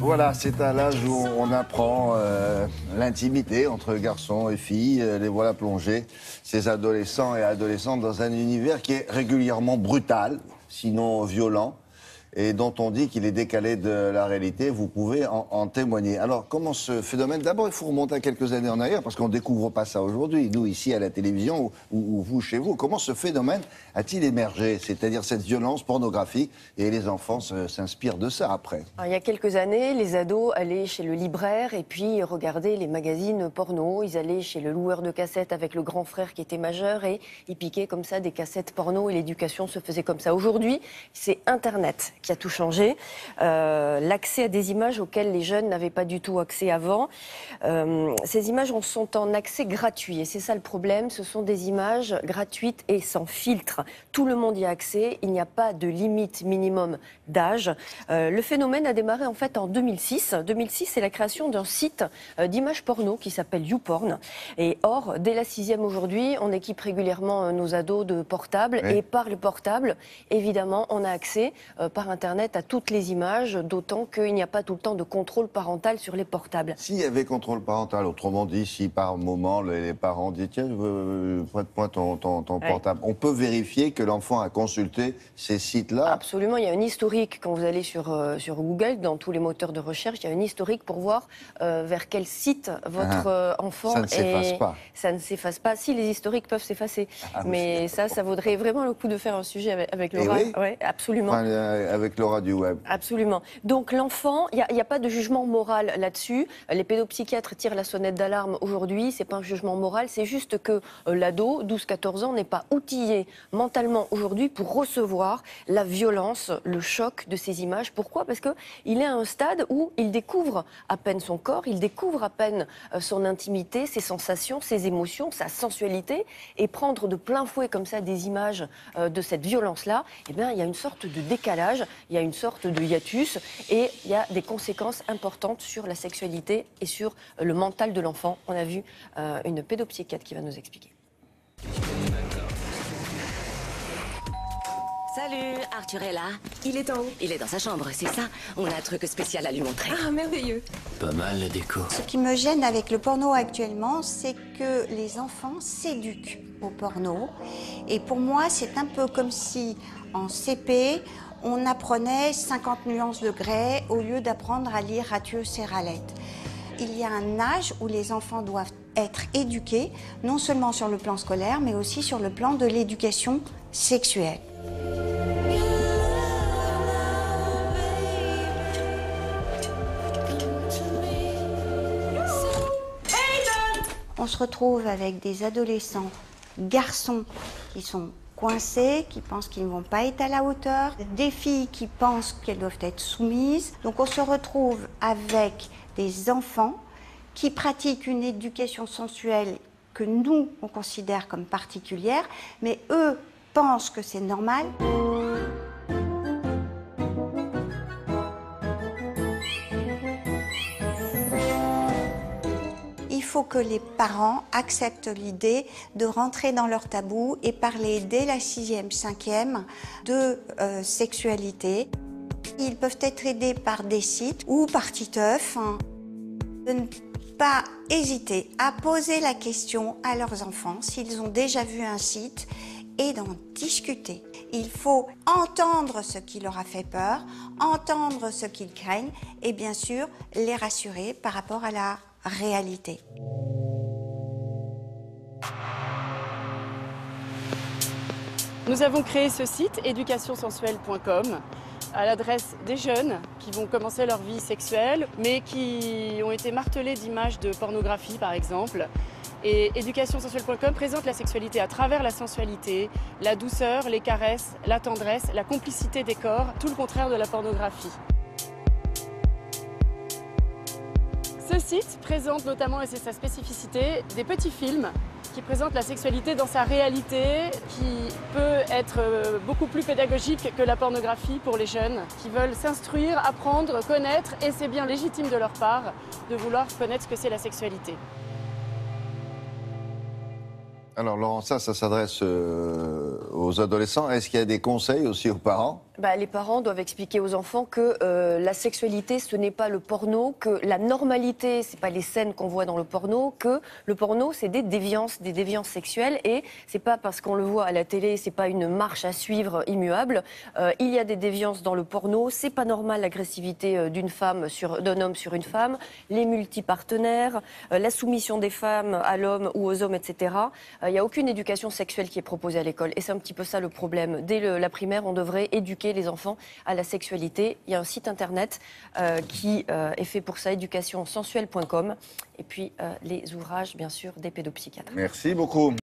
Voilà, c'est à l'âge où on apprend l'intimité entre garçons et filles. Les voilà plongés, ces adolescents et adolescentes, dans un univers qui est régulièrement brutal, sinon violent, et dont on dit qu'il est décalé de la réalité. Vous pouvez en témoigner. Alors, comment ce phénomène... D'abord, il faut remonter à quelques années en arrière, parce qu'on ne découvre pas ça aujourd'hui, nous, ici, à la télévision, ou vous, chez vous. Comment ce phénomène a-t-il émergé? C'est-à-dire cette violence pornographique, et les enfants s'inspirent de ça, après. Alors, il y a quelques années, les ados allaient chez le libraire et puis regardaient les magazines porno. Ils allaient chez le loueur de cassettes avec le grand frère qui était majeur et ils piquaient comme ça des cassettes porno, et l'éducation se faisait comme ça. Aujourd'hui, c'est Internet qui a tout changé. L'accès à des images auxquelles les jeunes n'avaient pas du tout accès avant. Ces images sont en accès gratuit et c'est ça le problème. Ce sont des images gratuites et sans filtre. Tout le monde y a accès. Il n'y a pas de limite minimum d'âge. Le phénomène a démarré en fait en 2006. 2006, c'est la création d'un site d'images porno qui s'appelle YouPorn. Et or, dès la 6e aujourd'hui, on équipe régulièrement nos ados de portables. Oui. Et par le portable, évidemment, on a accès par Internet à toutes les images, d'autant qu'il n'y a pas tout le temps de contrôle parental sur les portables. S'il y avait contrôle parental, autrement dit, si par moment les parents disent tiens, prête-moi ton portable, on peut vérifier que l'enfant a consulté ces sites-là? Absolument, il y a un historique quand vous allez sur Google, dans tous les moteurs de recherche, il y a un historique pour voir vers quel site votre enfant est. Ça ne s'efface pas. Ça ne s'efface pas. Si, les historiques peuvent s'effacer. Mais ça vaudrait vraiment le coup de faire un sujet avec Laura. Oui, ouais, absolument. Enfin, avec Laura du web. Absolument. Donc l'enfant, il n'y a pas de jugement moral là-dessus. Les pédopsychiatres tirent la sonnette d'alarme aujourd'hui. C'est pas un jugement moral, c'est juste que l'ado, 12-14 ans, n'est pas outillé mentalement aujourd'hui pour recevoir la violence, le choc de ces images. Pourquoi? Parce qu'il est à un stade où il découvre à peine son corps, il découvre à peine son intimité, ses sensations, ses émotions, sa sensualité, et prendre de plein fouet comme ça des images de cette violence-là, eh bien, il y a une sorte de décalage, il y a une sorte de hiatus, et il y a des conséquences importantes sur la sexualité et sur le mental de l'enfant. On a vu une pédopsychiatre qui va nous expliquer. Salut, Arthur est là. Il est en haut. Il est dans sa chambre, c'est ça? On a un truc spécial à lui montrer. Ah, merveilleux. Pas mal la déco. Ce qui me gêne avec le porno actuellement, c'est que les enfants s'éduquent au porno. Et pour moi, c'est un peu comme si, en CP, on apprenait 50 nuances de grès au lieu d'apprendre à lire Rathieu Serralette. Il y a un âge où les enfants doivent être éduqués, non seulement sur le plan scolaire, mais aussi sur le plan de l'éducation sexuelle. On se retrouve avec des adolescents, garçons qui sont coincés, qui pensent qu'ils ne vont pas être à la hauteur, des filles qui pensent qu'elles doivent être soumises. Donc on se retrouve avec des enfants qui pratiquent une éducation sensuelle que nous, on considère comme particulière, mais eux pensent que c'est normal. Il faut que les parents acceptent l'idée de rentrer dans leur tabou et parler dès la 6e, 5e de sexualité. Ils peuvent être aidés par des sites ou par Titeuf. De ne pas hésiter à poser la question à leurs enfants s'ils ont déjà vu un site et d'en discuter. Il faut entendre ce qui leur a fait peur, entendre ce qu'ils craignent et bien sûr les rassurer par rapport à la réalité. Nous avons créé ce site éducationsensuelle.com à l'adresse des jeunes qui vont commencer leur vie sexuelle mais qui ont été martelés d'images de pornographie par exemple. Et éducationsensuelle.com présente la sexualité à travers la sensualité, la douceur, les caresses, la tendresse, la complicité des corps, tout le contraire de la pornographie. Ce site présente notamment, et c'est sa spécificité, des petits films qui présentent la sexualité dans sa réalité, qui peut être beaucoup plus pédagogique que la pornographie pour les jeunes, qui veulent s'instruire, apprendre, connaître, et c'est bien légitime de leur part de vouloir connaître ce que c'est la sexualité. Alors Laurent, ça s'adresse aux adolescents. Est-ce qu'il y a des conseils aussi aux parents ? Les parents doivent expliquer aux enfants que la sexualité, ce n'est pas le porno, que la normalité, ce n'est pas les scènes qu'on voit dans le porno, que le porno, c'est des déviances sexuelles. Et ce n'est pas parce qu'on le voit à la télé, ce n'est pas une marche à suivre immuable. Il y a des déviances dans le porno. Ce n'est pas normal l'agressivité d'un homme sur une femme, les multipartenaires, la soumission des femmes à l'homme ou aux hommes, etc. Il n'y a aucune éducation sexuelle qui est proposée à l'école. Et c'est un petit peu ça le problème. Dès la primaire, on devrait éduquer les enfants à la sexualité. Il y a un site internet qui est fait pour ça, éducationsensuelle.com. Et puis les ouvrages, bien sûr, des pédopsychiatres. Merci beaucoup.